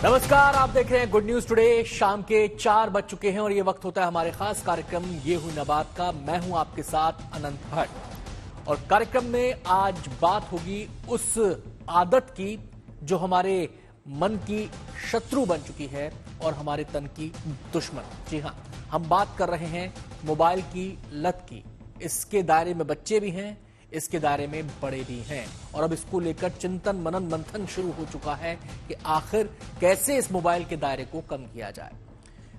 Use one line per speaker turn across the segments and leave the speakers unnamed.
नमस्कार, आप देख रहे हैं गुड न्यूज टुडे। शाम के 4 बज चुके हैं और ये वक्त होता है हमारे खास कार्यक्रम ये हुई न बात का। मैं हूं आपके साथ अनंत भट्ट और कार्यक्रम में आज बात होगी उस आदत की जो हमारे मन की शत्रु बन चुकी है और हमारे तन की दुश्मन। जी हां, हम बात कर रहे हैं मोबाइल की लत की। इसके दायरे में बच्चे भी हैं, इसके दायरे में बड़े भी हैं और अब इसको लेकर चिंतन मनन मंथन शुरू हो चुका है कि आखिर कैसे इस मोबाइल के दायरे को कम किया जाए।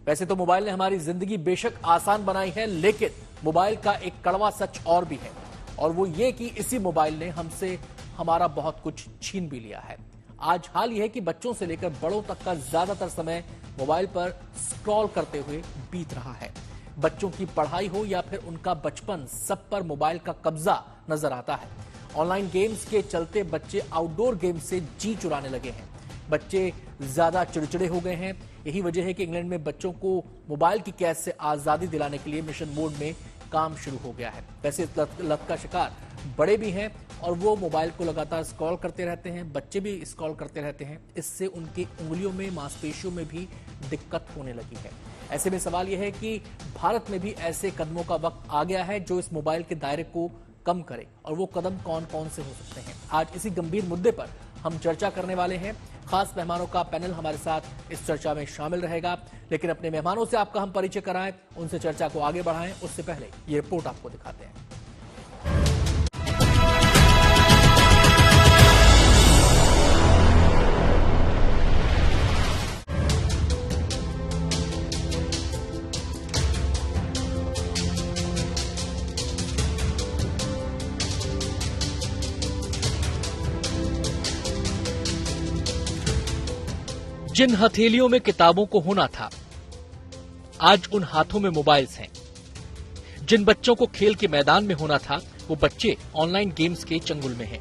वैसे तो मोबाइल ने हमारी जिंदगी बेशक आसान बनाई है, लेकिन मोबाइल का एक कड़वा सच और भी है और वो ये कि इसी मोबाइल ने हमसे हमारा बहुत कुछ छीन भी लिया है। आज हाल यह है कि बच्चों से लेकर बड़ों तक का ज्यादातर समय मोबाइल पर स्क्रॉल करते हुए बीत रहा है। बच्चों की पढ़ाई हो या फिर उनका बचपन, सब पर मोबाइल का कब्जा नजर आता है। ऑनलाइन गेम्स के चलते बच्चे आउटडोर गेम से जी चुराने लगे हैं। बच्चे ज्यादा चिड़चिड़े हो गए हैं। यही वजह है कि इंग्लैंड में बच्चों को मोबाइल की कैद से आजादी दिलाने के लिए मिशन मोड में काम शुरू हो गया है। वैसे इस लत का शिकार बड़े भी हैं और वो मोबाइल को लगातार स्क्रॉल करते रहते हैं। बच्चे भी स्क्रॉल करते रहते हैं। इससे उनकी उंगलियों में, मांसपेशियों में भी दिक्कत होने लगी है। ऐसे में सवाल यह है कि भारत में भी ऐसे कदमों का वक्त आ गया है जो इस मोबाइल के दायरे को कम करे, और वो कदम कौन कौन से हो सकते हैं। आज इसी गंभीर मुद्दे पर हम चर्चा करने वाले हैं। खास मेहमानों का पैनल हमारे साथ इस चर्चा में शामिल रहेगा, लेकिन अपने मेहमानों से आपका हम परिचय कराएं, उनसे चर्चा को आगे बढ़ाएं, उससे पहले ये रिपोर्ट आपको दिखाते हैं। जिन हथेलियों में किताबों को होना था, आज उन हाथों में मोबाइल्स हैं। जिन बच्चों को खेल के मैदान में होना था, वो बच्चे ऑनलाइन गेम्स के चंगुल में हैं।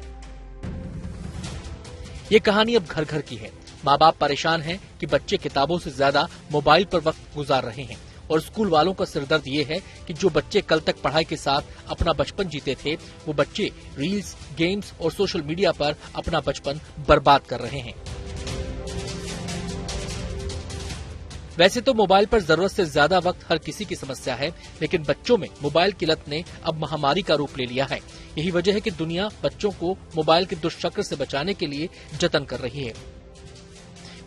ये कहानी अब घर घर की है। माँ बाप परेशान हैं कि बच्चे किताबों से ज्यादा मोबाइल पर वक्त गुजार रहे हैं और स्कूल वालों का सिरदर्द ये है कि जो बच्चे कल तक पढ़ाई के साथ अपना बचपन जीते थे, वो बच्चे रील्स, गेम्स और सोशल मीडिया पर अपना बचपन बर्बाद कर रहे हैं। वैसे तो मोबाइल पर जरूरत से ज्यादा वक्त हर किसी की समस्या है, लेकिन बच्चों में मोबाइल की लत ने अब महामारी का रूप ले लिया है। यही वजह है कि दुनिया बच्चों को मोबाइल के दुष्चक्र से बचाने के लिए जतन कर रही है।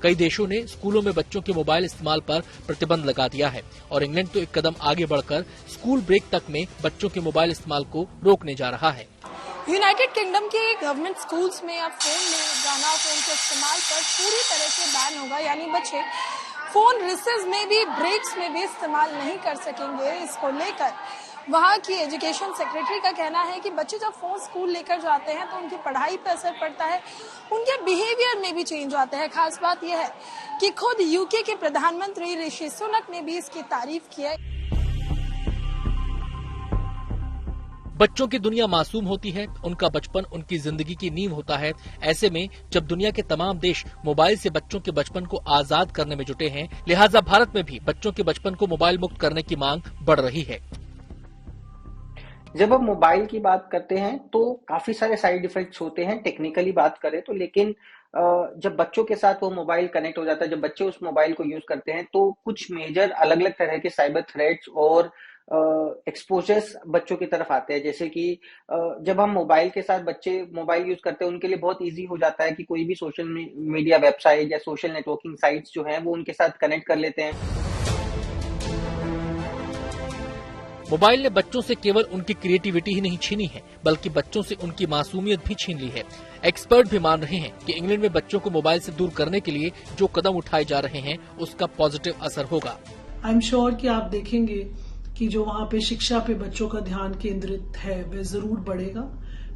कई देशों ने स्कूलों में बच्चों के मोबाइल इस्तेमाल पर प्रतिबंध लगा दिया है और इंग्लैंड तो एक कदम आगे बढ़कर स्कूल ब्रेक तक में बच्चों के मोबाइल इस्तेमाल को रोकने जा रहा है।
यूनाइटेड किंगडम के गवर्नमेंट स्कूल्स में अब फोन ले जाना, फोन के इस्तेमाल पर पूरी तरह से बैन होगा, यानी बच्चे फोन रिसेस में भी, ब्रेक्स में भी इस्तेमाल नहीं कर सकेंगे। इसको लेकर वहाँ की एजुकेशन सेक्रेटरी का कहना है कि बच्चे जब फोन स्कूल लेकर जाते हैं तो उनकी पढ़ाई पर असर पड़ता है, उनके बिहेवियर में भी चेंज आता है। खास बात यह है कि खुद यूके के प्रधानमंत्री ऋषि सुनक ने भी इसकी तारीफ की है।
बच्चों की दुनिया मासूम होती है, उनका बचपन उनकी जिंदगी की नींव होता है। ऐसे में जब दुनिया के तमाम देश मोबाइल से बच्चों के बचपन को आजाद करने में जुटे हैं, लिहाजा भारत में भी बच्चों के बचपन को मोबाइल मुक्त करने की मांग बढ़ रही है।
जब हम मोबाइल की बात करते हैं तो काफी सारे साइड इफेक्ट्स होते हैं, टेक्निकली बात करें तो। लेकिन जब बच्चों के साथ वो मोबाइल कनेक्ट हो जाता है, जब बच्चे उस मोबाइल को यूज करते हैं, तो कुछ मेजर अलग अलग तरह के साइबर थ्रेट्स और एक्सपोजर्स बच्चों की तरफ आते हैं। जैसे कि जब हम मोबाइल के साथ, बच्चे मोबाइल यूज करते हैं, उनके लिए बहुत इजी हो जाता है कि कोई भी सोशल मीडिया वेबसाइट या सोशल नेटवर्किंग साइट्स जो हैं वो उनके साथ कनेक्ट कर लेते हैं।
मोबाइल ने बच्चों से केवल उनकी क्रिएटिविटी ही नहीं छीनी है, बल्कि बच्चों से उनकी मासूमियत भी छीन ली है। एक्सपर्ट भी मान रहे हैं कि इंग्लैंड में बच्चों को मोबाइल से दूर करने के लिए जो कदम उठाए जा रहे हैं, उसका पॉजिटिव असर होगा।
आई एम श्योर कि आप देखेंगे कि जो वहाँ पे शिक्षा पे बच्चों का ध्यान केंद्रित है वह जरूर बढ़ेगा।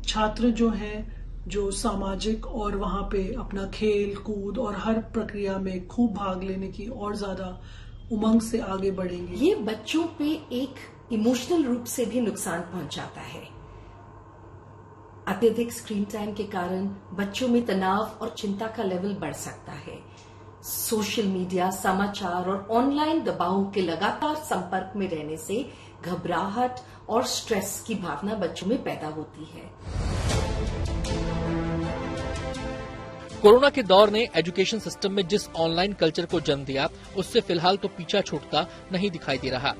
छात्र जो हैं, जो सामाजिक और वहाँ पे अपना खेल कूद और हर प्रक्रिया में खूब भाग लेने की और ज्यादा उमंग से आगे बढ़ेंगे।
ये बच्चों पे एक इमोशनल रूप से भी नुकसान पहुंचाता है। अत्यधिक स्क्रीन टाइम के कारण बच्चों में तनाव और चिंता का लेवल बढ़ सकता है। सोशल मीडिया, समाचार और ऑनलाइन दबाव के लगातार संपर्क में रहने से घबराहट और स्ट्रेस की भावना बच्चों में पैदा होती है।
कोरोना के दौर ने एजुकेशन सिस्टम में जिस ऑनलाइन कल्चर को जन्म दिया, उससे फिलहाल तो पीछा छूटता नहीं दिखाई दे रहा।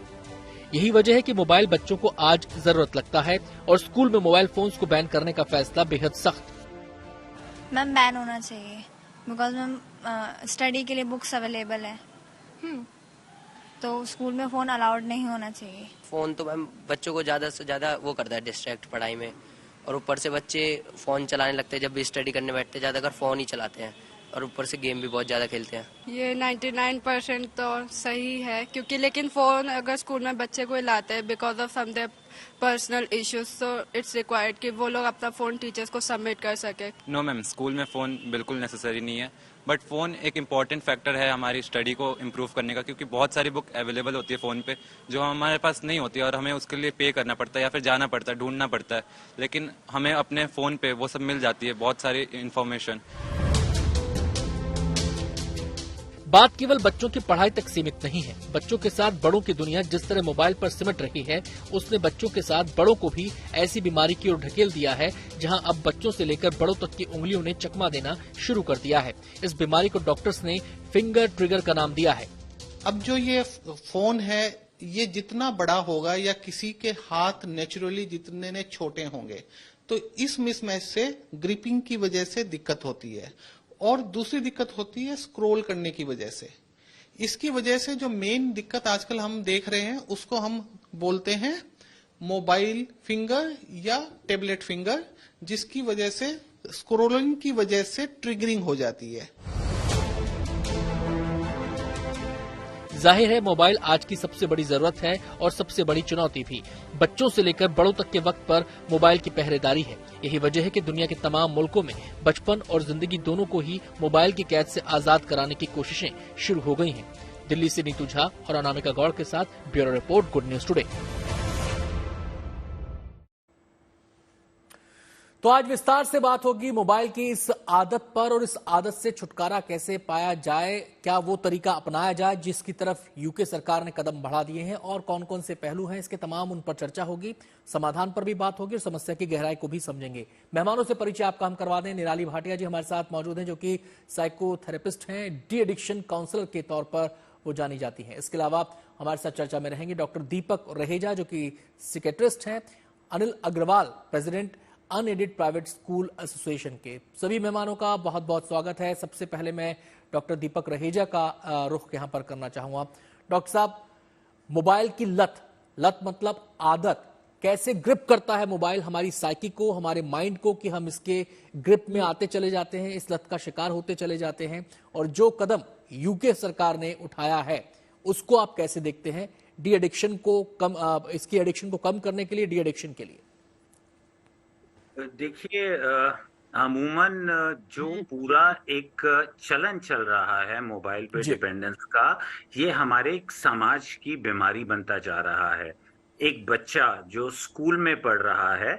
यही वजह है कि मोबाइल बच्चों को आज जरूरत लगता है और स्कूल में मोबाइल फोन्स को बैन करने का फैसला बेहद सख्त।
मैम बैन होना चाहिए बिकॉज मैम स्टडी के लिए बुक्स अवेलेबल है, तो स्कूल में फोन अलाउड नहीं होना चाहिए।
फोन तो मैम बच्चों को ज्यादा से ज्यादा वो करता है डिस्ट्रैक्ट पढ़ाई में, और ऊपर से बच्चे फोन चलाने लगते हैं जब भी स्टडी करने बैठते हैं, ज्यादातर फोन ही चलाते हैं और ऊपर से गेम भी बहुत ज्यादा खेलते हैं।
ये 99% तो सही है, क्योंकि लेकिन फोन अगर स्कूल में बच्चे को लाते हैं because of some their personal issues, तो इट्स रिक्वायर्ड कि वो लोग अपना फोन टीचर्स को सबमिट कर सके।
नो मैम, स्कूल में फ़ोन बिल्कुल नेसेसरी नहीं है, बट फ़ोन एक इम्पॉर्टेंट फैक्टर है हमारी स्टडी को इम्प्रूव करने का, क्योंकि बहुत सारी बुक अवेलेबल होती है फ़ोन पे जो हमारे पास नहीं होती है और हमें उसके लिए पे करना पड़ता है या फिर जाना पड़ता है, ढूंढना पड़ता है, लेकिन हमें अपने फ़ोन पे वो सब मिल जाती है, बहुत सारी इन्फॉर्मेशन।
बात केवल बच्चों की पढ़ाई तक सीमित नहीं है। बच्चों के साथ बड़ों की दुनिया जिस तरह मोबाइल पर सिमट रही है, उसने बच्चों के साथ बड़ों को भी ऐसी बीमारी की ओर ढकेल दिया है जहां अब बच्चों से लेकर बड़ों तक की उंगलियों ने चकमा देना शुरू कर दिया है। इस बीमारी को डॉक्टर्स ने फिंगर ट्रिगर का नाम दिया है।
अब जो ये फोन है, ये जितना बड़ा होगा या किसी के हाथ नेचुरली जितने ने छोटे होंगे, तो इस मिसमैच से ग्रिपिंग की वजह से दिक्कत होती है। और दूसरी दिक्कत होती है स्क्रॉल करने की वजह से। इसकी वजह से जो मेन दिक्कत आजकल हम देख रहे हैं, उसको हम बोलते हैं मोबाइल फिंगर या टेबलेट फिंगर, जिसकी वजह से स्क्रॉलिंग की वजह से ट्रिगरिंग हो जाती है।
जाहिर है मोबाइल आज की सबसे बड़ी जरूरत है और सबसे बड़ी चुनौती भी। बच्चों से लेकर बड़ों तक के वक्त पर मोबाइल की पहरेदारी है। यही वजह है कि दुनिया के तमाम मुल्कों में बचपन और जिंदगी दोनों को ही मोबाइल की कैद से आजाद कराने की कोशिशें शुरू हो गई हैं। दिल्ली से नीतू झा और अनामिका गौड़ के साथ bureau report, good news today. तो आज विस्तार से बात होगी मोबाइल की इस आदत पर और इस आदत से छुटकारा कैसे पाया जाए, क्या वो तरीका अपनाया जाए जिसकी तरफ यूके सरकार ने कदम बढ़ा दिए हैं, और कौन कौन से पहलू हैं इसके तमाम उन पर चर्चा होगी। समाधान पर भी बात होगी और समस्या की गहराई को भी समझेंगे। मेहमानों से परिचय आपका हम करवा दें। निराली भाटिया जी हमारे साथ मौजूद हैं, जो कि साइकोथेरेपिस्ट हैं, डी एडिक्शन काउंसलर के तौर पर वो जानी जाती हैं। इसके अलावा हमारे साथ चर्चा में रहेंगे डॉक्टर दीपक रहेजा, जो कि साइकियाट्रिस्ट हैं, Anil Agarwal, president unaided private school association के। सभी मेहमानों का बहुत बहुत स्वागत है। सबसे पहले मैं डॉक्टर दीपक रहेजा का रुख यहां पर करना चाहूंगा। डॉक्टर साहब, मोबाइल की लत मतलब आदत, कैसे ग्रिप करता है मोबाइल हमारी साइकी को, हमारे माइंड को, कि हम इसके ग्रिप में आते चले जाते हैं, इस लत का शिकार होते चले जाते हैं, और जो कदम यूके सरकार ने उठाया है उसको आप कैसे देखते हैं डी एडिक्शन को इसकी एडिक्शन को कम करने के लिए, डी एडिक्शन के लिए?
देखिए, अमूमन जो पूरा एक चलन चल रहा है मोबाइल पे डिपेंडेंस का, ये हमारे एक समाज की बीमारी बनता जा रहा है। एक बच्चा जो स्कूल में पढ़ रहा है,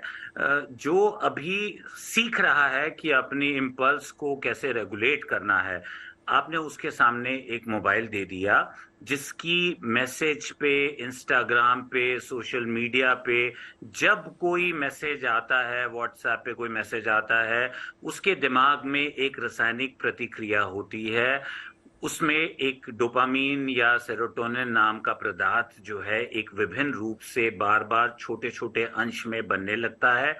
जो अभी सीख रहा है कि अपनी इम्पल्स को कैसे रेगुलेट करना है, आपने उसके सामने एक मोबाइल दे दिया जिसकी मैसेज पे, इंस्टाग्राम पे, सोशल मीडिया पे जब कोई मैसेज आता है, व्हाट्सएप पे कोई मैसेज आता है, उसके दिमाग में एक रासायनिक प्रतिक्रिया होती है। उसमें एक डोपामीन या सेरोटोनिन नाम का पदार्थ जो है एक विभिन्न रूप से बार बार छोटे छोटे अंश में बनने लगता है।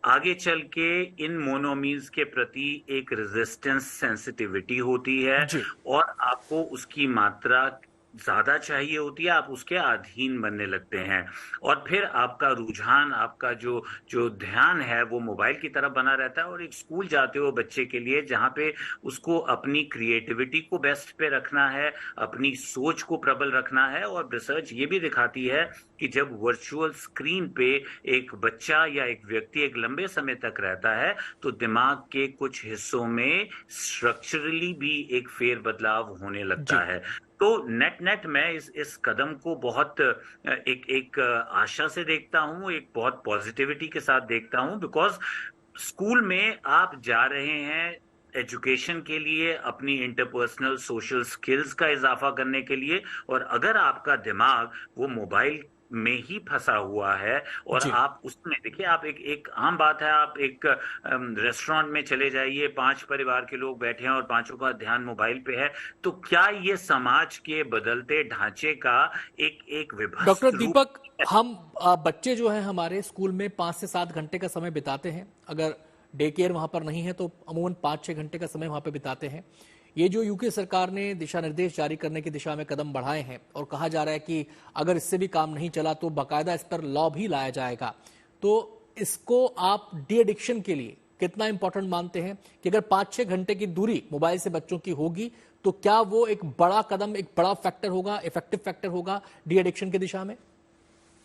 आगे चल के इन मोनोमीन्स के प्रति एक रेजिस्टेंस सेंसिटिविटी होती है और आपको उसकी मात्रा ज्यादा चाहिए होती है, आप उसके अधीन बनने लगते हैं और फिर आपका रुझान, आपका जो ध्यान है वो मोबाइल की तरफ बना रहता है। और एक स्कूल जाते हो बच्चे के लिए जहां पे उसको अपनी क्रिएटिविटी को बेस्ट पे रखना है, अपनी सोच को प्रबल रखना है। और रिसर्च ये भी दिखाती है कि जब वर्चुअल स्क्रीन पे एक बच्चा या एक व्यक्ति एक लंबे समय तक रहता है तो दिमाग के कुछ हिस्सों में स्ट्रक्चरली भी एक फेर बदलाव होने लगता है। तो नेट मैं इस कदम को बहुत एक आशा से देखता हूं, एक बहुत पॉजिटिविटी के साथ देखता हूं, बिकॉज स्कूल में आप जा रहे हैं एजुकेशन के लिए, अपनी इंटरपर्सनल सोशल स्किल्स का इजाफा करने के लिए, और अगर आपका दिमाग वो मोबाइल में ही फंसा हुआ है। और आप उसमें देखिए, आप एक आम बात है, आप एक रेस्टोरेंट में चले जाइए, 5 परिवार के लोग बैठे हैं और 5 का ध्यान मोबाइल पे है, तो क्या ये समाज के बदलते ढांचे का एक विभत्स
डॉक्टर दीपक, हम बच्चे जो हैं हमारे स्कूल में 5 से 7 घंटे का समय बिताते हैं। अगर डे केयर वहां पर नहीं है तो अमूमन 5-6 घंटे का समय वहां पर बिताते हैं। ये जो यूके सरकार ने दिशा निर्देश जारी करने की दिशा में कदम बढ़ाए हैं और कहा जा रहा है कि अगर इससे भी काम नहीं चला तो बाकायदा इस पर लॉ भी लाया जाएगा, तो इसको आप डी एडिक्शन के लिए कितना इंपॉर्टेंट मानते हैं कि अगर 5-6 घंटे की दूरी मोबाइल से बच्चों की होगी तो क्या वो एक बड़ा कदम, एक बड़ा फैक्टर होगा, इफेक्टिव फैक्टर होगा डी एडिक्शन की दिशा में?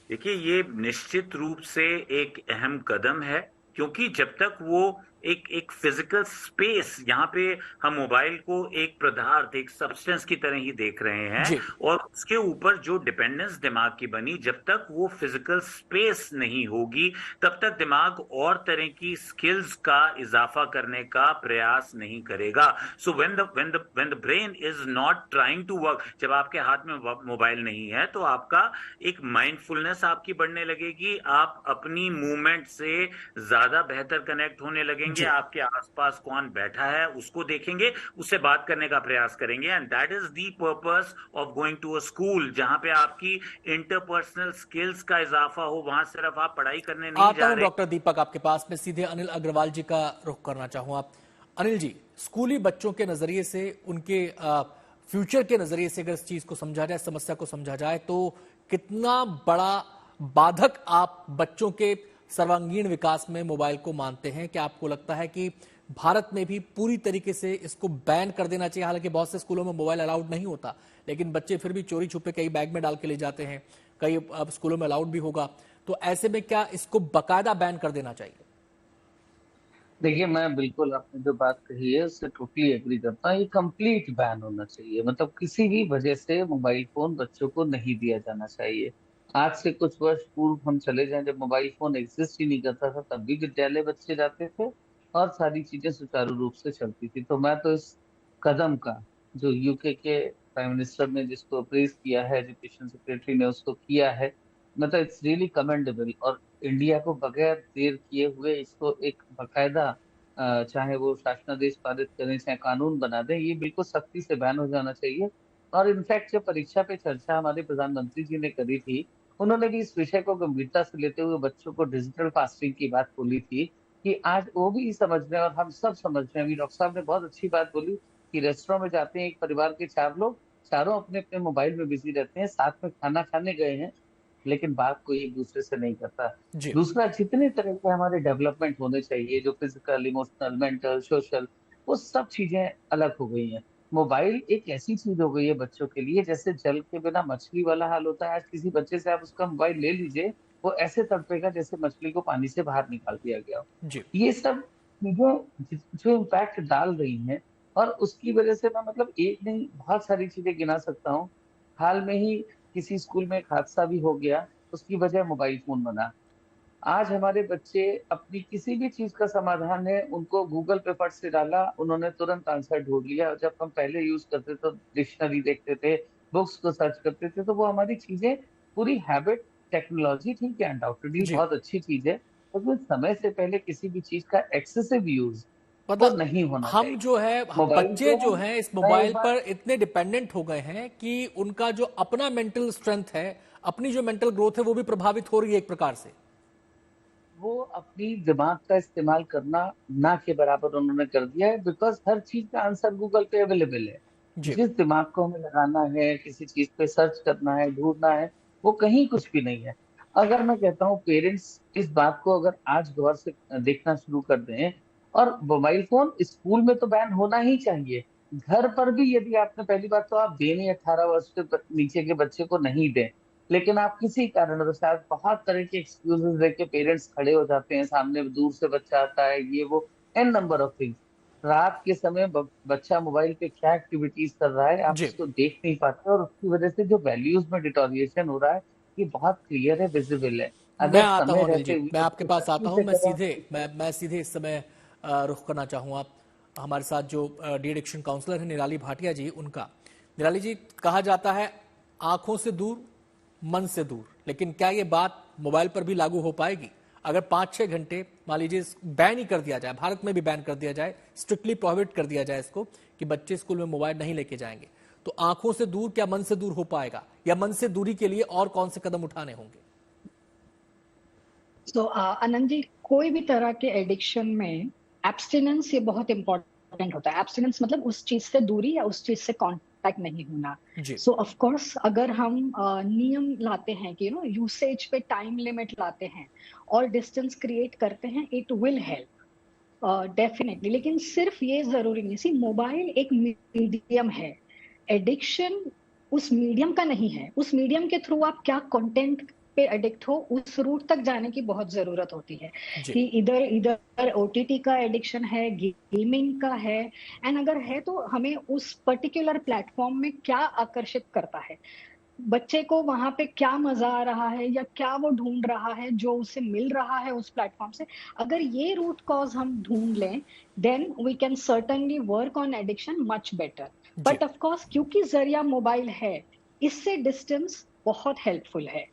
देखिए, ये निश्चित रूप से एक अहम कदम है, क्योंकि जब तक वो एक फिजिकल स्पेस, यहाँ पे हम मोबाइल को एक पदार्थ, एक सब्सटेंस की तरह ही देख रहे हैं, और उसके ऊपर जो डिपेंडेंस दिमाग की बनी, जब तक वो फिजिकल स्पेस नहीं होगी तब तक दिमाग और तरह की स्किल्स का इजाफा करने का प्रयास नहीं करेगा। So when the brain is not trying to work, जब आपके हाथ में मोबाइल नहीं है तो आपका एक माइंडफुलनेस आपकी बढ़ने लगेगी, आप अपनी मूवमेंट से ज्यादा बेहतर कनेक्ट होने लगेंगे, आपके आसपास कौन बैठा है उसको देखेंगे, उससे बात करने का प्रयास करेंगे। And that is the purpose of going to a school, जहां पे आपकी इंटरपर्सनल स्किल्स का इजाफा हो। वहां सिर्फ आप पढ़ाई करने नहीं जा रहे।
डॉक्टर दीपक, आपके पास में सीधे अनिल अग्रवाल जी का रुख करना चाहूंगा। अनिल जी, स्कूली बच्चों के नजरिए से, उनके फ्यूचर के नजरिए से अगर इस चीज को समझा जाए, समस्या को समझा जाए, तो कितना बड़ा बाधक आप बच्चों के सर्वांगीण विकास में मोबाइल को मानते हैं? क्या आपको लगता है कि भारत में भी पूरी तरीके से इसको बैन कर देना चाहिए? हालांकि बहुत से स्कूलों में मोबाइल अलाउड नहीं होता, लेकिन बच्चे फिर भी चोरी छुपे कई बैग में डाल के ले जाते हैं, कई स्कूलों में अलाउड भी होगा, तो ऐसे में क्या इसको बाकायदा बैन कर देना चाहिए?
देखिए, मैं बिल्कुल आपने जो बात कही है उससे टोटली एग्री करता हूँ। ये कंप्लीट बैन होना चाहिए, मतलब किसी भी वजह से मोबाइल फोन बच्चों को नहीं दिया जाना चाहिए। आज से कुछ वर्ष पूर्व हम चले जाएं, जब मोबाइल फोन एग्जिस्ट ही नहीं करता था, तब भी विद्यालय बच्चे जाते थे और सारी चीजें सुचारू रूप से चलती थी। तो मैं तो इस कदम का, जो यूके के प्राइम मिनिस्टर ने जिसको अप्रेज किया है, एजुकेशन सेक्रेटरी ने उसको किया है, मतलब इट्स रियली कमेंडेबल। और इंडिया को बगैर देर किए हुए इसको एक बाकायदा, चाहे वो शासनादेश पारित करें चाहे कानून बना दें, ये बिल्कुल सख्ती से बैन हो जाना चाहिए। और इनफैक्ट जब परीक्षा पे चर्चा हमारे प्रधानमंत्री जी ने करी थी, उन्होंने भी इस विषय को गंभीरता से लेते हुए बच्चों को डिजिटल फास्टिंग की बात बोली थी कि आज वो भी समझ रहे हैं और हम सब समझ रहे हैं। अभी डॉक्टर साहब ने बहुत अच्छी बात बोली कि रेस्टोरेंट में जाते हैं एक परिवार के 4 लोग, चारों अपने अपने मोबाइल में बिजी रहते हैं, साथ में खाना खाने गए हैं लेकिन बात कोई एक दूसरे से नहीं करता। दूसरा, जितने तरह के हमारे डेवलपमेंट होने चाहिए, जो फिजिकल, इमोशनल, मेंटल, सोशल, वो सब चीजें अलग हो गई हैं। मोबाइल एक ऐसी चीज हो गई है बच्चों के लिए, जैसे जल के बिना मछली वाला हाल होता है। आज किसी बच्चे से आप उसका मोबाइल ले लीजिए, वो ऐसे तड़पेगा जैसे मछली को पानी से बाहर निकाल दिया गया हो। ये सब चीजें जो इम्पैक्ट डाल रही हैं, और उसकी वजह से मैं मतलब एक नहीं बहुत सारी चीजें गिना सकता हूँ। हाल में ही किसी स्कूल में एक हादसा भी हो गया, उसकी वजह मोबाइल फोन बना। आज हमारे बच्चे अपनी किसी भी चीज का समाधान है, उनको गूगल पे फट से डाला, उन्होंने तुरंत आंसर ढूंढ लिया। जब हम पहले यूज करते तो डिक्शनरी देखते थे, बुक्स को सर्च करते थे, तो वो हमारी चीजें पूरी हैबिट, टेक्नोलॉजी ठीक है, अनडाउटेडली बहुत अच्छी चीज है, लेकिन समय से पहले किसी भी चीज का एक्सेसिव यूज
मतलब
नहीं होना
हम जो है, बच्चे जो हैं इस मोबाइल पर इतने डिपेंडेंट हो गए हैं कि उनका जो अपना मेंटल स्ट्रेंथ है, अपनी जो मेंटल ग्रोथ है, वो भी प्रभावित हो रही है एक प्रकार से।
वो अपनी दिमाग का इस्तेमाल करना ना के बराबर उन्होंने कर दिया है, बिकॉज हर चीज का आंसर गूगल पे अवेलेबल है। जिस दिमाग को हमें लगाना है, किसी चीज पे सर्च करना है, ढूंढना है, वो कहीं कुछ भी नहीं है। अगर मैं कहता हूँ पेरेंट्स इस बात को अगर आज गौर से देखना शुरू कर दें, और मोबाइल फोन स्कूल में तो बैन होना ही चाहिए, घर पर भी यदि आपने, पहली बात तो आप देने 18 वर्ष के नीचे के बच्चे को नहीं दें, लेकिन आप किसी कारण शायद बहुत तरह के एक्सक्यूजेस देके पेरेंट्स खड़े हो जाते हैं, सामने दूर से बच्चा आता है, ये वो एन नंबर ऑफ थिंग्स। रात के समय बच्चा मोबाइल पे क्या एक्टिविटीज कर रहा है आप उसको देख नहीं पाते, और उसकी वजह से जो वैल्यूज में डिटोरिएशन हो रहा है ये बहुत क्लियर है, विजिबल है।
मैं आता हूँ अनिल जी, मैं आपके पास आता हूँ। मैं सीधे इस समय रुख करना चाहूँगा हमारे साथ जो डी एडिक्शन काउंसलर है निराली भाटिया जी, उनका। निराली जी, कहा जाता है आंखों से दूर मन से दूर, लेकिन क्या ये बात मोबाइल पर भी लागू हो पाएगी? अगर 5-6 घंटे मान लीजिए बैन ही कर दिया जाए, भारत में भी बैन कर दिया जाए, स्ट्रिक्टली प्रोहिबिट कर दिया जाए इसको कि बच्चे स्कूल में मोबाइल नहीं लेके जाएंगे, तो आंखों से दूर क्या मन से दूर हो पाएगा, या मन से दूरी के लिए और कौन से कदम उठाने होंगे?
तो आनंद जी, कोई भी तरह के एडिक्शन में एब्स्टिनेंस ये बहुत इंपॉर्टेंट होता है। एब्स्टिनेंस मतलब उस चीज से दूरी या उस चीज से कांटेक्ट नहीं होना। सो ऑफ कोर्स अगर हम नियम लाते हैं कि यूसेज पे टाइम लिमिट लाते हैं और डिस्टेंस क्रिएट करते हैं, इट विल हेल्प डेफिनेटली। लेकिन सिर्फ ये जरूरी नहीं, सी मोबाइल एक मीडियम है, एडिक्शन उस मीडियम का नहीं है। उस मीडियम के थ्रू आप क्या कंटेंट पे एडिक्ट हो, उस रूट तक जाने की बहुत जरूरत होती है कि इधर ओटीटी का एडिक्शन है, गेमिंग का है, एंड अगर है तो हमें उस पर्टिकुलर प्लेटफॉर्म में क्या आकर्षित करता है, बच्चे को वहां पे क्या मजा आ रहा है या क्या वो ढूंढ रहा है जो उसे मिल रहा है उस प्लेटफॉर्म से। अगर ये रूट कॉज हम ढूंढ लें, then we can certainly work on addiction much better. But of course क्योंकि जरिया मोबाइल है, इससे डिस्टेंस बहुत हेल्पफुल है।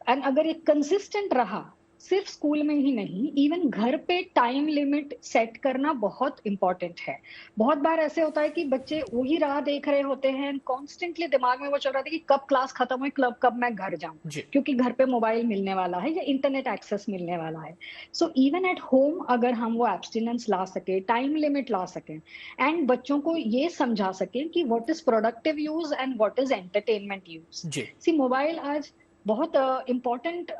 एंड अगर ये कंसिस्टेंट रहा, सिर्फ स्कूल में ही नहीं, इवन घर पे टाइम लिमिट सेट करना बहुत इंपॉर्टेंट है। बहुत बार ऐसे होता है कि बच्चे वही राह देख रहे होते हैं, कॉन्स्टेंटली दिमाग में वो चल रहा था कि कब क्लास खत्म हुई, कब मैं घर जाऊं, क्योंकि घर पे मोबाइल मिलने वाला है या इंटरनेट एक्सेस मिलने वाला है। सो इवन एट होम अगर हम वो एब्स्टिनेंस ला सके, टाइम लिमिट ला सकें, एंड बच्चों को ये समझा सकें कि what is productive use and what is entertainment use. See mobile आज बहुत इम्पोर्टेंट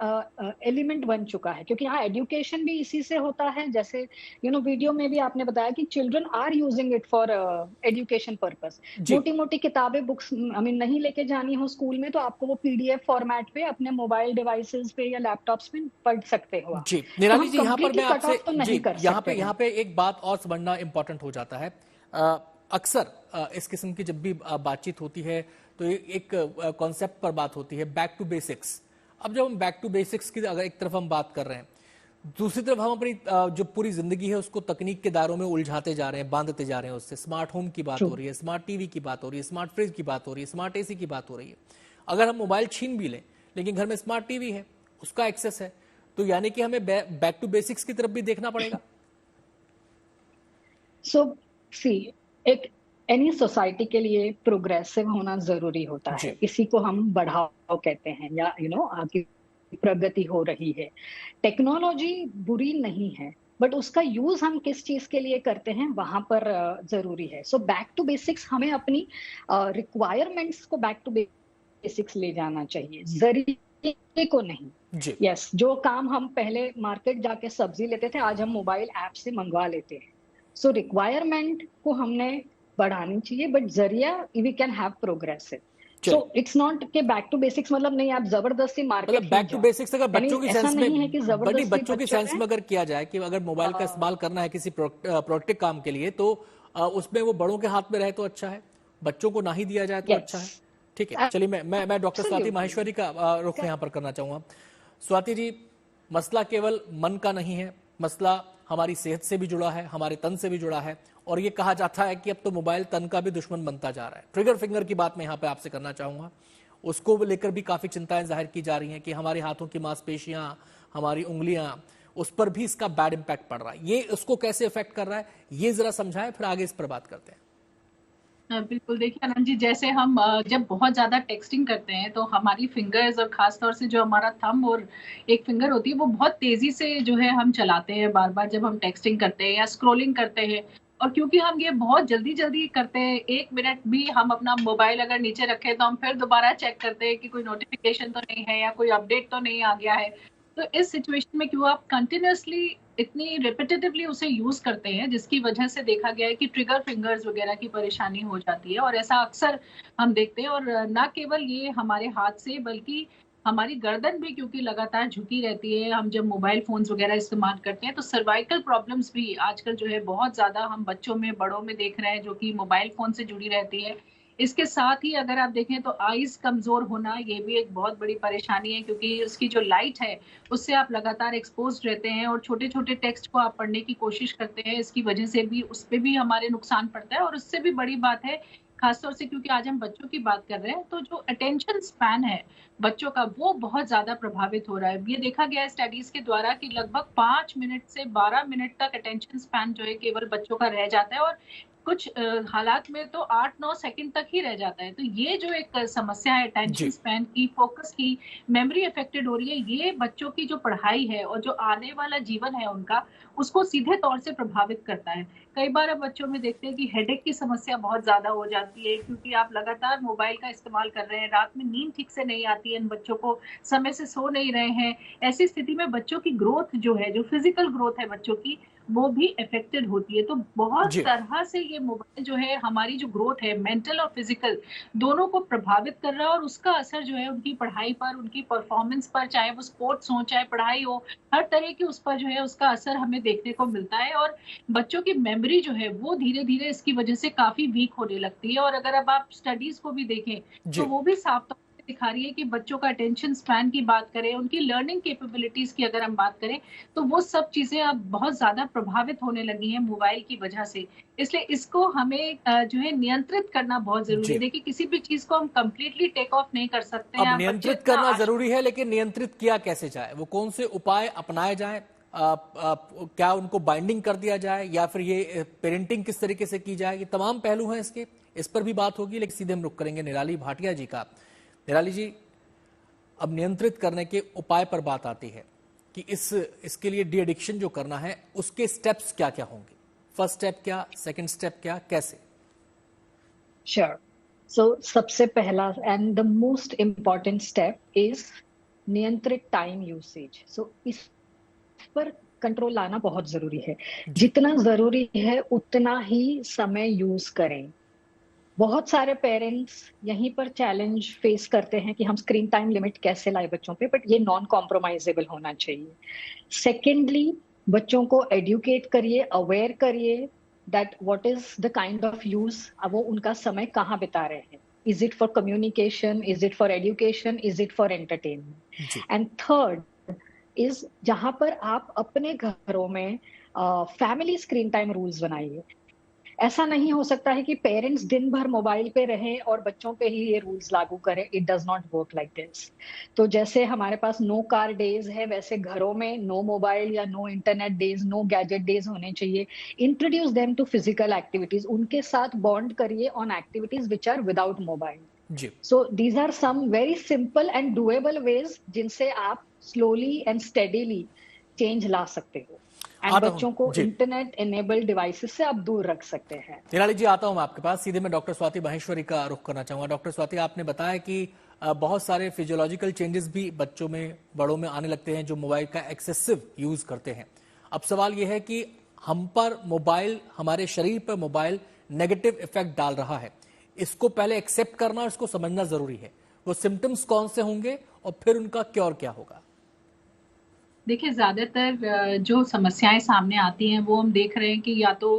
एलिमेंट बन चुका है, क्योंकि यहाँ एजुकेशन भी इसी से होता है। जैसे वीडियो में भी आपने बताया कि children are using it for education purpose. मोटी मोटी किताबें, बुक्स नहीं लेके जानी हो स्कूल में, तो आपको वो पीडीएफ फॉर्मेट पे अपने मोबाइल डिवाइसेस पे या लैपटॉप्स पे पढ़ सकते हो।
जी निराली जी, यहाँ पर मैं आपसे यहाँ पे एक बात और समझना इंपॉर्टेंट हो जाता है। अक्सर इस किस्म की जब भी बातचीत होती है तो एक कॉन्सेप्ट पर बात होती है, बैक टू बेसिक्स। अब जब हम बैक टू बेसिक्स की अगर एक तरफ हम बात कर रहे हैं, दूसरी तरफ हम अपनी जो पूरी जिंदगी है उसको तकनीक के दायरों में उलझाते जा रहे हैं, बांधते जा रहे हैं उससे। स्मार्ट होम की बात हो रही है, स्मार्ट टीवी की बात हो रही है, स्मार्ट फ्रिज की बात हो रही है, स्मार्ट एसी की बात हो रही है। अगर हम मोबाइल छीन भी लें लेकिन घर में स्मार्ट टीवी है, उसका एक्सेस है, तो यानी कि हमें बैक टू बेसिक्स की तरफ भी देखना पड़ेगा।
एक एनी सोसाइटी के लिए प्रोग्रेसिव होना जरूरी होता है। इसी को हम बढ़ाव कहते हैं, या आगे प्रगति हो रही है। टेक्नोलॉजी बुरी नहीं है, बट उसका यूज हम किस चीज के लिए करते हैं वहां पर जरूरी है। सो बैक टू बेसिक्स, हमें अपनी रिक्वायरमेंट्स को बैक टू बेसिक्स ले जाना चाहिए, जरिए को नहीं। यस, जो काम हम पहले मार्केट जाके सब्जी लेते थे, आज हम मोबाइल ऐप से मंगवा लेते हैं। सो रिक्वायरमेंट को हमने बढ़ानी चाहिए, बट जरिया we can have progressive. So it's not के बैक टू बेसिक्स मतलब नहीं आप जबरदस्ती मार्केट,
बैक टू बेसिक्स अगर बच्चों की सेंस में, बच्चों की सेंस में अगर किया जाए कि अगर मोबाइल का इस्तेमाल करना है किसी प्रोडक्टिव काम के लिए, तो उसमें वो बड़ों के हाथ में रहे तो अच्छा है, बच्चों को ना ही दिया जाए तो अच्छा है। ठीक है, चलिए मैं डॉक्टर स्वाति माहेश्वरी का रुख यहाँ पर करना चाहूंगा। स्वाति जी, मसला केवल मन का नहीं है, मसला हमारी सेहत से भी जुड़ा है, हमारे तन से भी जुड़ा है, और ये कहा जाता है कि अब तो मोबाइल तन का भी दुश्मन बनता जा रहा है। ट्रिगर फिंगर की बात मैं यहाँ पे आपसे करना चाहूंगा, उसको लेकर भी काफी चिंताएं जाहिर की जा रही हैं कि हमारे हाथों की मांसपेशियां, हमारी उंगलियां, उस पर भी इसका बैड इंपैक्ट पड़ रहा है। ये उसको कैसे इफेक्ट कर रहा है, ये जरा समझाएं, फिर आगे इस पर बात करते हैं।
बिल्कुल, देखिए आनंद जी, जैसे हम जब बहुत ज्यादा टेक्सटिंग करते हैं तो हमारी फिंगर्स और खासतौर से जो हमारा थंब और एक फिंगर होती है वो बहुत तेजी से जो है हम चलाते हैं बार बार जब हम टेक्सटिंग करते हैं या स्क्रॉलिंग करते हैं। और क्योंकि हम ये बहुत जल्दी जल्दी करते हैं, 1 मिनट भी हम अपना मोबाइल अगर नीचे रखें तो हम फिर दोबारा चेक करते हैं कि कोई नोटिफिकेशन तो नहीं है या कोई अपडेट तो नहीं आ गया है। तो इस सिचुएशन में क्यों आप कंटिन्यूअसली इतनी रिपीटेटिवली उसे यूज करते हैं, जिसकी वजह से देखा गया है कि ट्रिगर फिंगर्स वगैरह की परेशानी हो जाती है। और ऐसा अक्सर हम देखते हैं, और ना केवल ये हमारे हाथ से बल्कि हमारी गर्दन भी क्योंकि लगातार झुकी रहती है, हम जब मोबाइल फोन्स वगैरह इस्तेमाल करते हैं तो सर्वाइकल प्रॉब्लम्स भी आजकल जो है बहुत ज्यादा हम बच्चों में, बड़ों में देख रहे हैं जो कि मोबाइल फोन से जुड़ी रहती है। इसके साथ ही अगर आप देखें तो आईज कमजोर होना, ये भी एक बहुत बड़ी परेशानी है, क्योंकि उसकी जो लाइट है उससे आप लगातार एक्सपोज रहते हैं और छोटे छोटे टेक्स्ट को आप पढ़ने की कोशिश करते हैं, इसकी वजह से भी उस पर भी हमारे नुकसान पड़ता है। और उससे भी बड़ी बात है, खासतौर से क्योंकि आज हम बच्चों की बात कर रहे हैं, तो जो अटेंशन स्पैन है बच्चों का वो बहुत ज्यादा प्रभावित हो रहा है। ये देखा गया है स्टडीज के द्वारा कि लगभग 5 मिनट से 12 मिनट तक अटेंशन स्पैन जो है केवल बच्चों का रह जाता है, और कुछ हालात में तो 8-9 सेकंड तक ही रह जाता है। तो ये जो एक समस्या है अटेंशन स्पैन की, फोकस की, मेमोरी अफेक्टेड हो रही है, ये बच्चों की जो पढ़ाई है और जो आने वाला जीवन है उनका, उसको सीधे तौर से प्रभावित करता है। कई बार अब बच्चों में देखते हैं कि हेडेक की समस्या बहुत ज्यादा हो जाती है, क्योंकि आप लगातार मोबाइल का इस्तेमाल कर रहे हैं, रात में नींद ठीक से नहीं आती है, इन बच्चों को समय से सो नहीं रहे हैं। ऐसी स्थिति में बच्चों की ग्रोथ जो है, जो फिजिकल ग्रोथ है बच्चों की, वो भी अफेक्टेड होती है। तो बहुत तरह से ये मोबाइल जो है हमारी जो ग्रोथ है, मेंटल और फिजिकल दोनों को प्रभावित कर रहा है, और उसका असर जो है उनकी पढ़ाई पर, उनकी परफॉर्मेंस पर, चाहे वो स्पोर्ट्स हो चाहे पढ़ाई हो, हर तरह की उस पर जो है उसका असर हमें देखने को मिलता है। और बच्चों की मेमोरी जो है वो धीरे धीरे इसकी वजह से काफी वीक होने लगती है। और अगर अब आप स्टडीज को भी देखें तो वो भी साफ तौर दिखा रही है कि बच्चों का अटेंशन स्पैन की बात करें, उनकी लर्निंग कैपेबिलिटीज की अगर हम बात करें, तो वो सब चीजें अब बहुत ज्यादा प्रभावित होने लगी हैं मोबाइल की वजह से। इसलिए इसको हमें जो है नियंत्रित करना बहुत जरूरी है। देखिए, किसी भी चीज को हम कंप्लीटली टेक ऑफ नहीं कर सकते हैं।
अब नियंत्रित करना जरूरी है, लेकिन नियंत्रित किया कैसे जाए? वो कौन से उपाय अपनाए जाए? क्या उनको बाइंडिंग कर दिया जाए, या फिर ये पेरेंटिंग किस तरीके से की जाए? ये तमाम पहलू हैं इसके, इस पर भी बात होगी। लेकिन सीधे हम रुख करेंगे निराली भाटिया जी का। निराली जी, अब नियंत्रित करने के उपाय पर बात आती है कि इसके लिए डी एडिक्शन जो करना है उसके स्टेप्स क्या क्या होंगे? फर्स्ट स्टेप क्या, सेकंड स्टेप क्या, कैसे?
श्योर। सो सबसे पहला and the most important step is नियंत्रित टाइम यूसेज। सो इस पर कंट्रोल लाना बहुत जरूरी है। जितना जरूरी है उतना ही समय यूज करें। बहुत सारे पेरेंट्स यहीं पर चैलेंज फेस करते हैं कि हम स्क्रीन टाइम लिमिट कैसे लाए बच्चों पे, बट ये नॉन कॉम्प्रोमाइजेबल होना चाहिए। सेकेंडली, बच्चों को एडुकेट करिए, अवेयर करिए that what is the kind of use, वो उनका समय कहाँ बिता रहे हैं। Is it for communication, is it for education, is it for entertainment? And third is, जहां पर आप अपने घरों में फैमिली स्क्रीन टाइम रूल्स बनाइए। ऐसा नहीं हो सकता है कि पेरेंट्स दिन भर मोबाइल पे रहें और बच्चों पे ही ये रूल्स लागू करें। It does not work like this. तो जैसे हमारे पास नो कार डेज है, वैसे घरों में नो मोबाइल या no internet days, no gadget days होने चाहिए। Introduce them to physical activities, उनके साथ बॉन्ड करिए on activities which are without mobile. So these are some very simple and doable ways जिनसे आप स्लोली एंड स्टेडीली चेंज ला सकते हो, एंड बच्चों को इंटरनेट एनेबल्ड डिवाइसेस से आप दूर रख सकते हैं।
निराली जी, आता हूं मैं आपके पास। सीधे मैं डॉक्टर स्वाति माहेश्वरी का रुख करना चाहूंगा। डॉक्टर स्वाति, आपने बताया कि बहुत सारे फिजियोलॉजिकल चेंजेस भी बच्चों में, बड़ों में आने लगते हैं जो मोबाइल का एक्सेसिव यूज करते हैं। अब सवाल यह है कि हम पर मोबाइल, हमारे शरीर पर मोबाइल नेगेटिव इफेक्ट डाल रहा है, इसको पहले एक्सेप्ट करना और इसको समझना जरूरी है। वो सिम्टम्स कौन से होंगे और फिर उनका क्योर क्या होगा?
देखिए, ज्यादातर जो समस्याएं सामने आती हैं वो हम देख रहे हैं कि या तो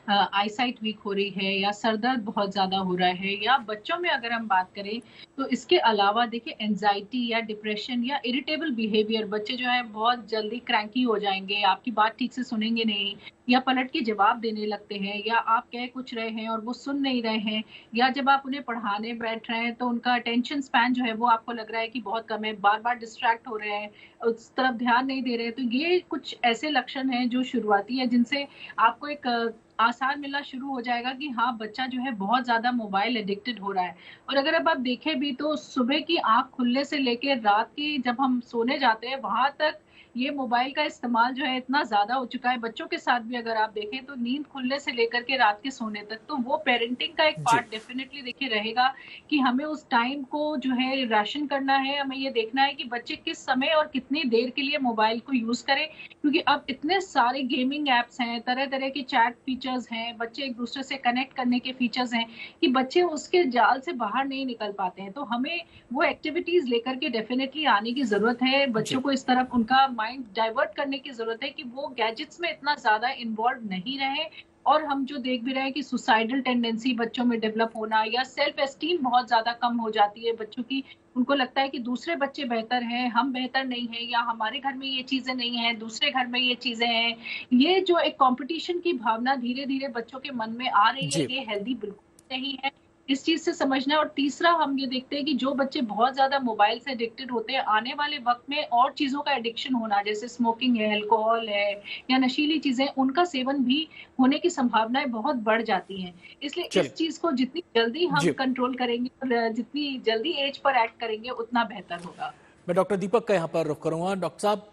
आईसाइट वीक हो रही है, या सर दर्द बहुत ज्यादा हो रहा है, या बच्चों में अगर हम बात करें तो इसके अलावा देखिए एंजाइटी या डिप्रेशन या इरिटेबल बिहेवियर, बच्चे जो है बहुत जल्दी क्रैंकी हो जाएंगे, आपकी बात ठीक से सुनेंगे नहीं, या पलट के जवाब देने लगते हैं, या आप कह कुछ रहे हैं और वो सुन नहीं रहे हैं, या जब आप उन्हें पढ़ाने बैठ रहे हैं तो उनका अटेंशन स्पैन जो है वो आपको लग रहा है कि बहुत कम है, बार बार डिस्ट्रैक्ट हो रहे हैं, उस तरफ ध्यान नहीं दे रहे हैं। तो ये कुछ ऐसे लक्षण हैं जो शुरुआती है, जिनसे आपको एक आसार मिलना शुरू हो जाएगा कि हाँ, बच्चा जो है बहुत ज्यादा मोबाइल एडिक्टेड हो रहा है। और अगर अब आप देखें भी तो सुबह की आंख खुलने से लेकर रात की जब हम सोने जाते हैं वहां तक ये मोबाइल का इस्तेमाल जो है इतना ज्यादा हो चुका है। बच्चों के साथ भी अगर आप देखें तो नींद खुलने से लेकर के रात के सोने तक, तो वो पेरेंटिंग का एक पार्ट डेफिनेटली देखिए रहेगा कि हमें उस टाइम को जो है राशन करना है। हमें ये देखना है कि बच्चे किस समय और कितनी देर के लिए मोबाइल को यूज करें, क्योंकि अब इतने सारे गेमिंग एप्स हैं, तरह तरह के चैट फीचर्स हैं, बच्चे एक दूसरे से कनेक्ट करने के फीचर्स हैं कि बच्चे उसके जाल से बाहर नहीं निकल पाते हैं। तो हमें वो एक्टिविटीज लेकर के डेफिनेटली आने की जरूरत है। बच्चों को इस तरफ उनका माइंड डाइवर्ट करने की जरूरत है कि वो गैजेट्स में इतना ज्यादा इन्वॉल्व नहीं रहे। और हम जो देख भी रहे हैं कि सुसाइडल टेंडेंसी बच्चों में डेवलप होना, या सेल्फ एस्टीम बहुत ज्यादा कम हो जाती है बच्चों की, उनको लगता है कि दूसरे बच्चे बेहतर हैं, हम बेहतर नहीं हैं, या हमारे घर में ये चीजें नहीं हैं, दूसरे घर में ये चीजें हैं। ये जो एक कंपटीशन की भावना धीरे धीरे बच्चों के मन में आ रही है, ये हेल्दी बिल्कुल नहीं है। इस चीज से समझना है। और तीसरा हम ये देखते हैं कि जो बच्चे बहुत ज्यादा मोबाइल से एडिक्टेड होते हैं, आने वाले वक्त में और चीजों का एडिक्शन होना, जैसे स्मोकिंग है, अल्कोहल है या नशीली चीजें, उनका सेवन भी होने की संभावनाएं बहुत बढ़ जाती हैं। इसलिए इस चीज को जितनी जल्दी हम कंट्रोल करेंगे और जितनी जल्दी एज पर एक्ट करेंगे उतना बेहतर होगा।
मैं डॉक्टर दीपक का यहाँ पर रुख करूंगा। डॉक्टर साहब,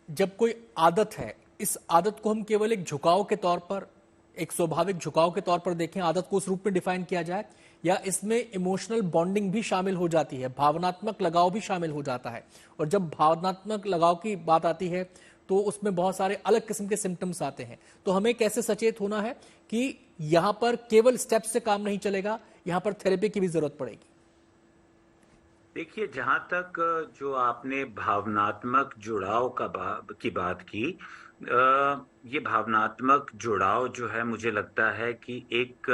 जब कोई आदत है, इस आदत को हम केवल एक झुकाव के तौर पर, एक स्वाभाविक झुकाव के तौर पर देखें, आदत को उस रूप में डिफाइन किया जाए, या इसमें इमोशनल बॉन्डिंग भी शामिल हो जाती है, भावनात्मक लगाव भी शामिल हो जाता है? और जब भावनात्मक लगाव की बात आती है तो उसमें बहुत सारे अलग किस्म के सिम्टम्स आते हैं। तो हमें कैसे सचेत होना है कि यहां पर केवल स्टेप्स से काम नहीं चलेगा, यहां पर थेरेपी की भी जरूरत पड़ेगी?
देखिए, जहां तक जो आपने भावनात्मक जुड़ाव की बात की, ये भावनात्मक जुड़ाव जो है, मुझे लगता है कि एक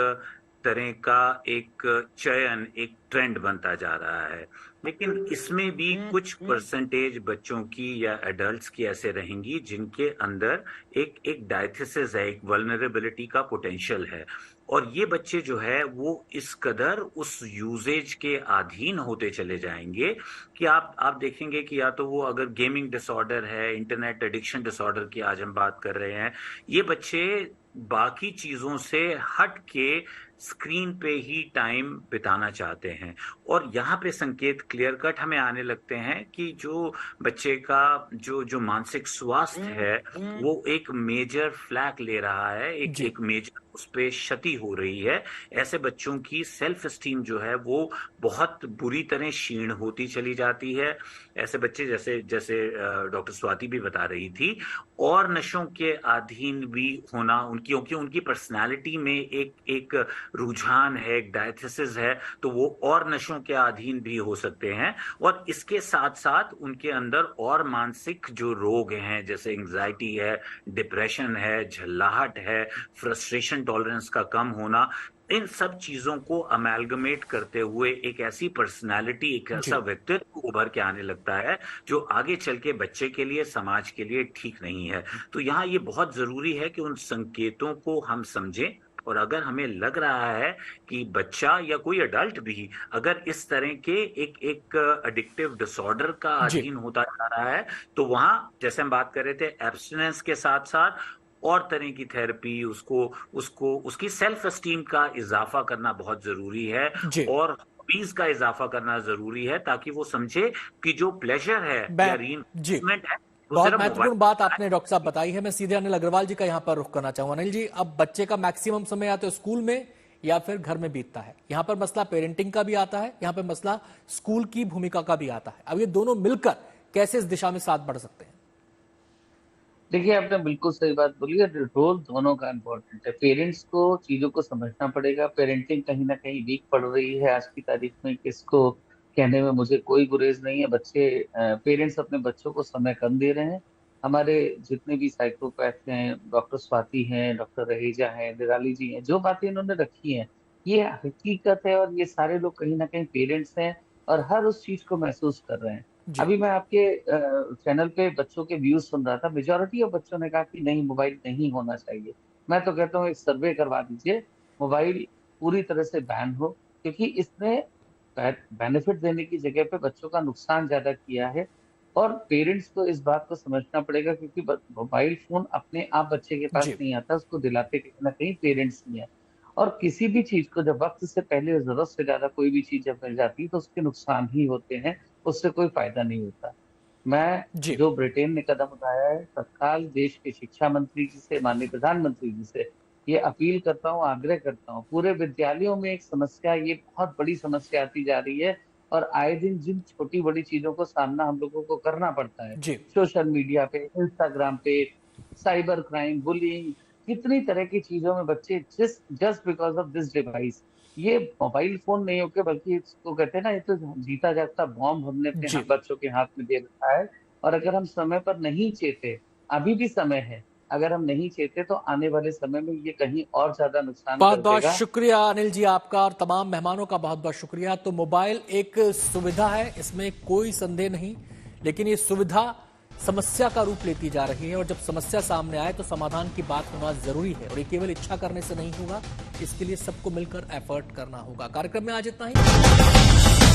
तरह का एक चयन, एक ट्रेंड बनता जा रहा है। लेकिन इसमें भी कुछ परसेंटेज बच्चों की या एडल्ट्स की ऐसे रहेंगी जिनके अंदर एक डायथिसिस है, एक वल्नरेबिलिटी का पोटेंशियल है। और ये बच्चे जो है वो इस कदर उस यूजेज के अधीन होते चले जाएंगे कि आप देखेंगे कि या तो वो अगर गेमिंग डिसऑर्डर है, इंटरनेट एडिक्शन डिसऑर्डर की आज हम बात कर रहे हैं, ये बच्चे बाकी चीजों से हट के स्क्रीन पे ही टाइम बिताना चाहते हैं। और यहाँ पे संकेत क्लियर कट हमें आने लगते हैं कि जो बच्चे का जो मानसिक स्वास्थ्य है वो एक मेजर फ्लैग ले रहा है, एक मेजर उस पे क्षति हो रही है। ऐसे बच्चों की सेल्फ एस्टीम जो है वो बहुत बुरी तरह क्षीण होती चली जाती है। ऐसे बच्चे जैसे डॉक्टर स्वाति भी बता रही थी, और नशों के अधीन भी होना, उनकी पर्सनालिटी में एक रुझान है, एक डायथिसिस है, तो वो और नशों के अधीन भी हो सकते हैं। और इसके साथ साथ उनके अंदर और मानसिक जो रोग हैं, जैसे एंग्जाइटी है, डिप्रेशन है, झल्लाहट है, फ्रस्ट्रेशन टॉलरेंस का कम होना, इन सब चीजों को अमेलगमेट करते हुए एक ऐसी पर्सनालिटी, एक ऐसा व्यक्तित्व उभर के आने लगता है जो आगे चल के बच्चे के लिए, समाज के लिए ठीक नहीं है। तो यहाँ ये बहुत जरूरी है कि उन संकेतों को हम समझें, और अगर हमें लग रहा है कि बच्चा या कोई अडल्ट भी अगर इस तरह के एक एडिक्टिव डिसऑर्डर का अधीन होता जा रहा है, तो वहां जैसे हम बात कर रहे थे, एब्स्टिनेंस के साथ साथ और तरह की थेरेपी, उसकी सेल्फ एस्टीम का इजाफा करना बहुत जरूरी है, और हॉबीज का इजाफा करना जरूरी है, ताकि वो समझे कि जो प्लेजर है या रीइंफोर्समेंट है।
बहुत महत्वपूर्ण बात आपने डॉक्टर साहब बताई है। मैं सीधे अनिल अग्रवाल जी का यहाँ पर रुख करना चाहूंगा। अनिल जी, अब बच्चे का मैक्सिमम समय या तो स्कूल में या फिर घर में बीतता है। यहाँ पर मसला पेरेंटिंग का भी आता है, यहाँ पर मसला स्कूल की भूमिका का भी आता है। अब ये दोनों मिलकर कैसे इस दिशा में साथ बढ़ सकते हैं?
देखिए, आपने बिल्कुल सही बात बोली है। रोल दोनों का इम्पोर्टेंट है। पेरेंट्स को चीजों को समझना पड़ेगा। पेरेंटिंग कहीं ना कहीं वीक पड़ रही है आज की तारीख में, किसको कहने में मुझे कोई गुरेज नहीं है। पेरेंट्स अपने बच्चों को समय कम दे रहे हैं। हमारे जितने भी साइकोपैथ हैं, डॉक्टर स्वाति हैं, डॉक्टर रहेजा हैं, निराली जी हैं, जो बातें इन्होंने रखी हैं ये हकीकत है, और ये सारे लोग कहीं ना कहीं पेरेंट्स हैं और हर उस चीज को महसूस कर रहे हैं। अभी मैं आपके चैनल पे बच्चों के व्यूज सुन रहा था। मेजोरिटी ऑफ बच्चों ने कहा कि नहीं, मोबाइल नहीं होना चाहिए। मैं तो कहता हूँ एक सर्वे करवा दीजिए, मोबाइल पूरी तरह से बैन हो, क्योंकि इसने बेनिफिट देने की जगह पे बच्चों का नुकसान ज्यादा किया है। और पेरेंट्स को इस बात को समझना पड़ेगा, क्योंकि मोबाइल फोन अपने आप बच्चे के पास नहीं आता, उसको दिलाते कहीं ना कहीं पेरेंट्स ही है। और किसी भी चीज को जब वक्त से पहले, जरूरत से ज्यादा कोई भी चीज जब मिल जाती है तो उसके नुकसान ही होते हैं, उससे कोई फायदा नहीं होता। मैं जो ब्रिटेन ने कदम उठाया है, तत्काल देश के शिक्षा मंत्री जी से, माननीय प्रधानमंत्री जी से ये अपील करता हूँ, आग्रह करता हूँ। पूरे विद्यालयों में एक समस्या, ये बहुत बड़ी समस्या आती जा रही है, और आए दिन जिन छोटी बड़ी चीजों को सामना हम लोगों को करना पड़ता है, सोशल मीडिया पे, इंस्टाग्राम पे, साइबर क्राइम, बुलिंग, कितनी तरह की चीजों में बच्चे just because of this device, ये मोबाइल फोन नहीं होके बल्कि इसको कहते हैं ना, ये तो जीता जागता बॉम्ब हमने अपने बच्चों के हाथ में दे रखा है। और अगर हम समय पर नहीं चेते, अभी भी समय है, अगर हम नहीं चेते तो आने वाले समय में ये कहीं और ज्यादा नुकसान
बहुत बहुत शुक्रिया अनिल जी आपका, और तमाम मेहमानों का बहुत बहुत शुक्रिया। तो मोबाइल एक सुविधा है, इसमें कोई संदेह नहीं, लेकिन ये सुविधा समस्या का रूप लेती जा रही है और जब समस्या सामने आए तो समाधान की बात होना जरूरी है और ये केवल इच्छा करने से नहीं होगा, इसके लिए सबको मिलकर एफर्ट करना होगा। कार्यक्रम में आज इतना ही।